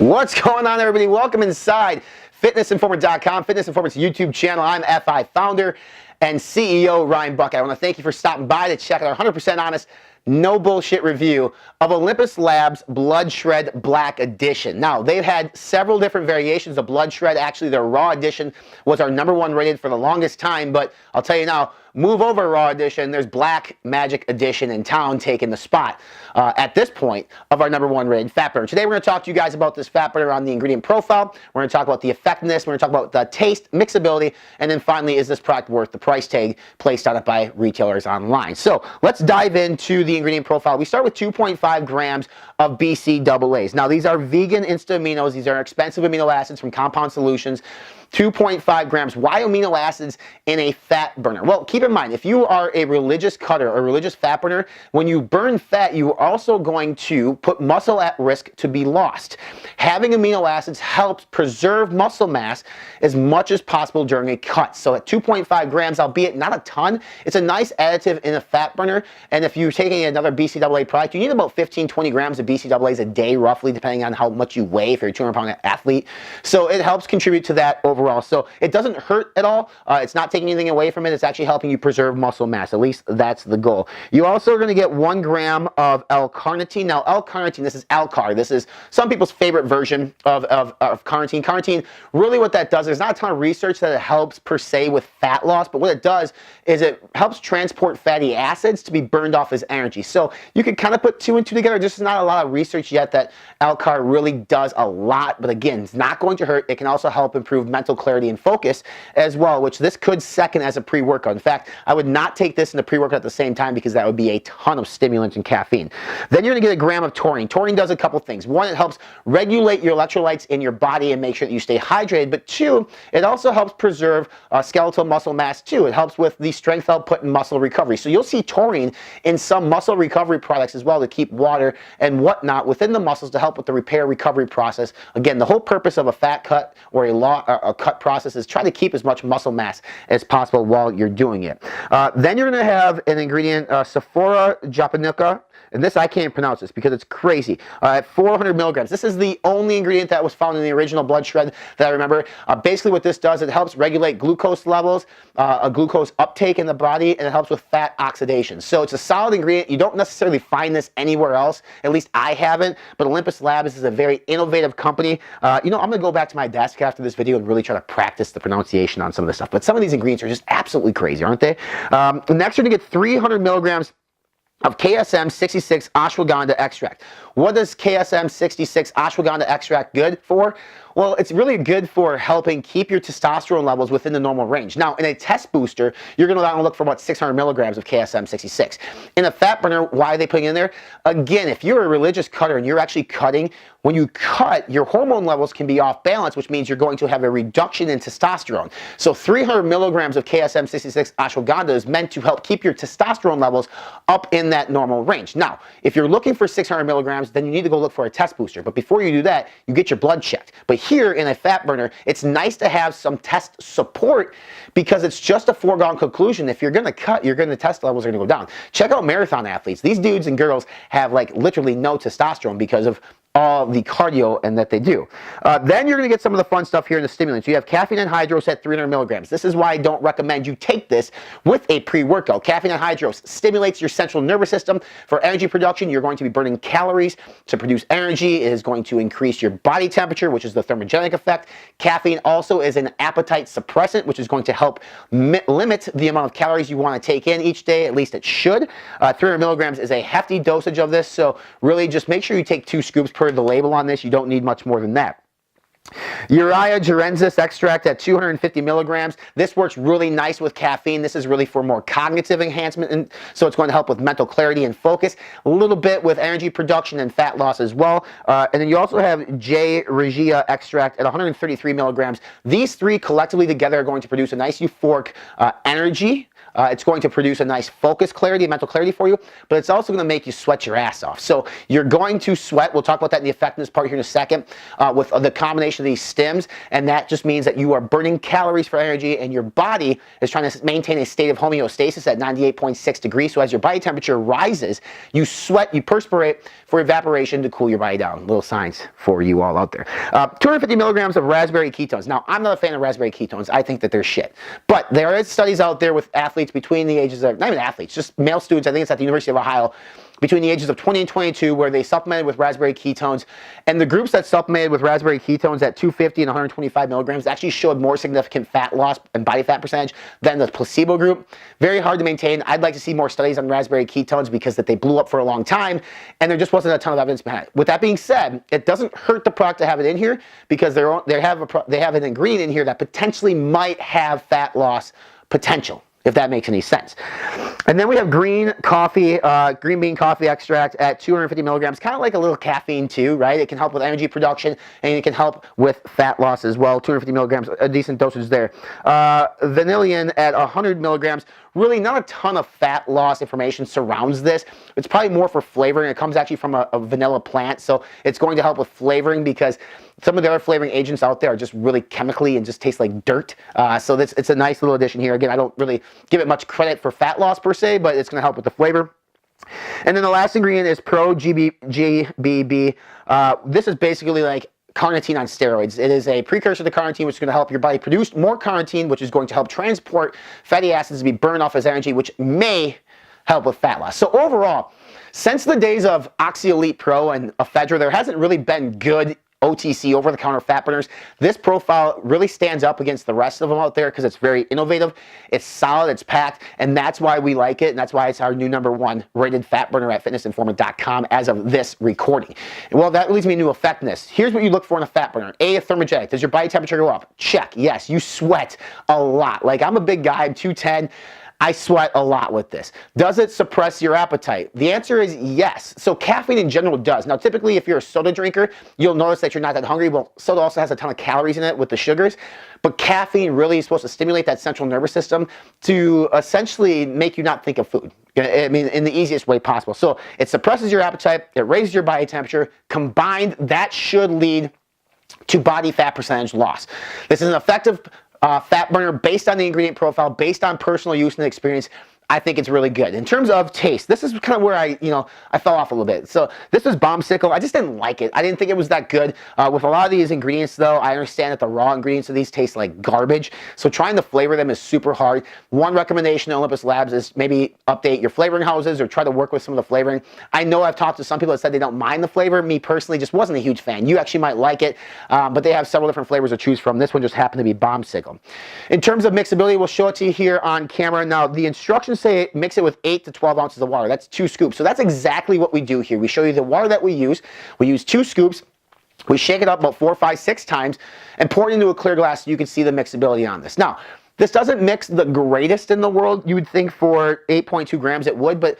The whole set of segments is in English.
What's going on, everybody? Welcome inside fitnessinformer.com, Fitness Informer's YouTube channel. I'm FI founder and CEO Ryan Buckeye. I want to thank you for stopping by to check out our 100% honest, no bullshit review of Olympus Labs Bloodshr3d Black Edition. Now, they've had several different variations of Bloodshr3d. Actually, their Raw Edition was our #1 rated for the longest time, but I'll tell you now, move over Raw Edition, there's Black Magic Edition in town taking the spot at this point of our #1 rated fat burner. Today we're going to talk to you guys about this fat burner on the ingredient profile. We're going to talk about the effectiveness, we're going to talk about the taste, mixability, and then finally, is this product worth the price tag placed on it by retailers online? So let's dive into the ingredient profile. We start with 2.5 grams of BCAAs. Now, these are vegan instant aminos. These are expensive amino acids from Compound Solutions. 2.5 grams. Why amino acids in a fat burner? Well, keep in mind, if you are a religious cutter or religious fat burner, when you burn fat, you are also going to put muscle at risk to be lost. Having amino acids helps preserve muscle mass as much as possible during a cut. So at 2.5 grams, albeit not a ton, it's a nice additive in a fat burner. And if you're taking another BCAA product, you need about 15-20 grams of BCAAs a day, roughly, depending on how much you weigh if you're a 200-pound athlete. So it helps contribute to that overall. So it doesn't hurt at all. It's not taking anything away from it. It's actually helping you preserve muscle mass. At least that's the goal. You also are going to get 1 gram of L-carnitine. Now, L-carnitine, this is Alcar. This is some people's favorite version of carnitine. Carnitine, really what that does, there's not a ton of research that it helps per se with fat loss, but what it does is it helps transport fatty acids to be burned off as energy. So you can kind of put 2 and 2 together. There's not a lot of research yet that Alcar really does a lot, but again, it's not going to hurt. It can also help improve mental clarity and focus as well, which this could second as a pre-workout. In fact, I would not take this in a pre-workout at the same time because that would be a ton of stimulant and caffeine. Then you're going to get 1 gram of taurine. Taurine does a couple things. 1, it helps regulate your electrolytes in your body and make sure that you stay hydrated, but 2, it also helps preserve skeletal muscle mass too. It helps with the strength output and muscle recovery. So you'll see taurine in some muscle recovery products as well to keep water and whatnot within the muscles to help with the repair recovery process. Again, the whole purpose of a fat cut or a cut process is try to keep as much muscle mass as possible while you're doing it. Then you're going to have an ingredient, Sephora japonica, and this, I can't pronounce this because it's crazy, at 400 milligrams. This is the only ingredient that was found in the original Bloodshr3d that I remember. Basically what this does, it helps regulate glucose levels, a glucose uptake in the body, and it helps with fat oxidation. So it's a solid ingredient. You don't necessarily find this anywhere else. At least I haven't, but Olympus Labs is a very innovative company. You know, I'm going to go back to my desk after this video and really try to practice the pronunciation on some of this stuff. But some of these ingredients are just absolutely crazy, aren't they? Next, you're going to get 300 milligrams of KSM 66 Ashwagandha extract. What is KSM 66 Ashwagandha extract good for? Well, it's really good for helping keep your testosterone levels within the normal range. Now, in a test booster, you're going to want to look for about 600 milligrams of KSM 66. In a fat burner, why are they putting it in there? Again, if you're a religious cutter and you're actually cutting, when you cut, your hormone levels can be off balance, which means you're going to have a reduction in testosterone. So 300 milligrams of KSM 66 Ashwagandha is meant to help keep your testosterone levels up in that normal range. Now, if you're looking for 600 milligrams, then you need to go look for a test booster. But before you do that, you get your blood checked. But here in a fat burner, it's nice to have some test support because it's just a foregone conclusion. If you're going to cut, the test levels are going to go down. Check out marathon athletes. These dudes and girls have like literally no testosterone because of all the cardio and that they do. Then you're going to get some of the fun stuff here in the stimulants. You have caffeine anhydrous at 300 milligrams. This is why I don't recommend you take this with a pre-workout. Caffeine anhydrous stimulates your central nervous system for energy production. You're going to be burning calories to produce energy. It is going to increase your body temperature, which is the thermogenic effect. Caffeine also is an appetite suppressant, which is going to help limit the amount of calories you want to take in each day. At least it should. 300 milligrams is a hefty dosage of this, so really just make sure you take 2 scoops per the label on this. You don't need much more than that. Urea gerensis extract at 250 milligrams. This works really nice with caffeine. This is really for more cognitive enhancement, and so it's going to help with mental clarity and focus, a little bit with energy production and fat loss as well. And then you also have J. regia extract at 133 milligrams. These 3 collectively together are going to produce a nice euphoric energy, It's going to produce a nice focus clarity, mental clarity for you, but it's also going to make you sweat your ass off. So you're going to sweat. We'll talk about that in the effectiveness part here in a second with the combination of these stims, and that just means that you are burning calories for energy, and your body is trying to maintain a state of homeostasis at 98.6 degrees. So as your body temperature rises, you sweat, you perspirate for evaporation to cool your body down. Little science for you all out there. 250 milligrams of raspberry ketones. Now, I'm not a fan of raspberry ketones. I think that they're shit. But there is studies out there with athletes between the ages of, not even athletes, just male students, I think it's at the University of Ohio, between the ages of 20 and 22, where they supplemented with raspberry ketones. And the groups that supplemented with raspberry ketones at 250 and 125 milligrams actually showed more significant fat loss and body fat percentage than the placebo group. Very hard to maintain. I'd like to see more studies on raspberry ketones because that they blew up for a long time, and there just wasn't a ton of evidence behind it. With that being said, it doesn't hurt the product to have it in here because they have an ingredient in here that potentially might have fat loss potential, if that makes any sense. And then we have green coffee, green bean coffee extract at 250 milligrams, kind of like a little caffeine too, right? It can help with energy production, and it can help with fat loss as well. 250 milligrams, a decent dosage there. Vanillin at 100 milligrams. Really not a ton of fat loss information surrounds this. It's probably more for flavoring. It comes actually from a vanilla plant, so it's going to help with flavoring because some of the other flavoring agents out there are just really chemically and just taste like dirt. So it's a nice little addition here. Again, I don't really give it much credit for fat loss per se, but it's going to help with the flavor. And then the last ingredient is Pro GBB. This is basically like carnitine on steroids. It is a precursor to carnitine, which is going to help your body produce more carnitine, which is going to help transport fatty acids to be burned off as energy, which may help with fat loss. So overall, since the days of OxyElite Pro and Ephedra, there hasn't really been good OTC, over-the-counter fat burners. This profile really stands up against the rest of them out there because it's very innovative, it's solid, it's packed, and that's why we like it, and that's why it's our new #1 rated fat burner at fitnessinformant.com as of this recording. Well, that leads me to effectiveness. Here's what you look for in a fat burner. A, thermogenic. Does your body temperature go up? Check. Yes, you sweat a lot. Like, I'm a big guy, I'm 210. I sweat a lot with this. Does it suppress your appetite? The answer is yes. So caffeine in general does. Now, typically, if you're a soda drinker, you'll notice that you're not that hungry. Well, soda also has a ton of calories in it with the sugars, but caffeine really is supposed to stimulate that central nervous system to essentially make you not think of food. I mean, in the easiest way possible. So it suppresses your appetite, it raises your body temperature. Combined, that should lead to body fat percentage loss. This is an effective fat burner based on the ingredient profile, based on personal use and experience. I think it's really good. In terms of taste, this is kind of where I fell off a little bit. So this was Bombsicle. I just didn't like it. I didn't think it was that good. With a lot of these ingredients, though, I understand that the raw ingredients of these taste like garbage. So trying to flavor them is super hard. One recommendation to Olympus Labs is maybe update your flavoring houses or try to work with some of the flavoring. I know I've talked to some people that said they don't mind the flavor. Me personally, just wasn't a huge fan. You actually might like it, but they have several different flavors to choose from. This one just happened to be Bombsicle. In terms of mixability, we'll show it to you here on camera. Now, the instructions say mix it with 8 to 12 ounces of water. That's 2 scoops. So that's exactly what we do here. We show you the water that we use. We use 2 scoops. We shake it up about 4, 5, 6 times and pour it into a clear glass so you can see the mixability on this. Now, this doesn't mix the greatest in the world. You would think for 8.2 grams it would, but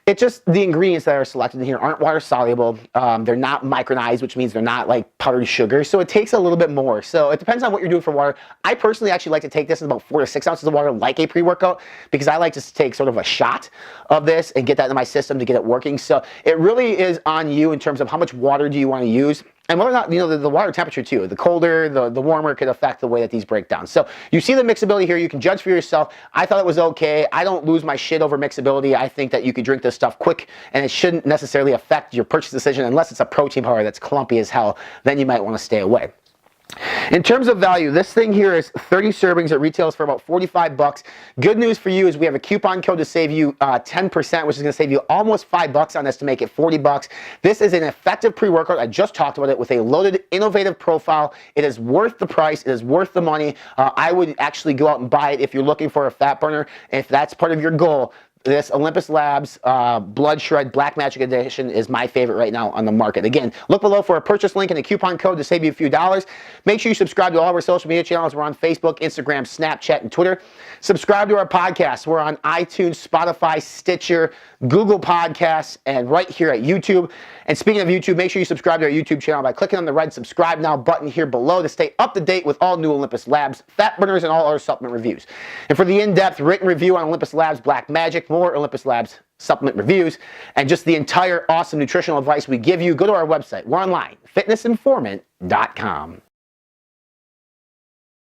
it's just the ingredients that are selected in here aren't water soluble. They're not micronized, which means they're not like powdered sugar. So it takes a little bit more. So it depends on what you're doing for water. I personally actually like to take this in about 4 to 6 ounces of water like a pre-workout because I like to take sort of a shot of this and get that in my system to get it working. So it really is on you in terms of how much water do you want to use. And whether or not, the water temperature too. The colder, the warmer could affect the way that these break down. So you see the mixability here. You can judge for yourself. I thought it was okay. I don't lose my shit over mixability. I think that you could drink this stuff quick and it shouldn't necessarily affect your purchase decision unless it's a protein powder that's clumpy as hell. Then you might want to stay away. In terms of value, this thing here is 30 servings. It retails for about 45 bucks. Good news for you is we have a coupon code to save you 10%, which is going to save you almost 5 bucks on this to make it 40 bucks. This is an effective pre-workout. I just talked about it with a loaded, innovative profile. It is worth the price. It is worth the money. I would actually go out and buy it if you're looking for a fat burner. If that's part of your goal, this Olympus Labs Bloodshr3d Black Magic Edition is my favorite right now on the market. Again, look below for a purchase link and a coupon code to save you a few dollars. Make sure you subscribe to all of our social media channels. We're on Facebook, Instagram, Snapchat, and Twitter. Subscribe to our podcast. We're on iTunes, Spotify, Stitcher, Google Podcasts, and right here at YouTube. And speaking of YouTube, make sure you subscribe to our YouTube channel by clicking on the red subscribe now button here below to stay up to date with all new Olympus Labs fat burners and all other supplement reviews. And for the in-depth written review on Olympus Labs Black Magic, more Olympus Labs supplement reviews, and just the entire awesome nutritional advice we give you, go to our website. We're online, fitnessinformant.com.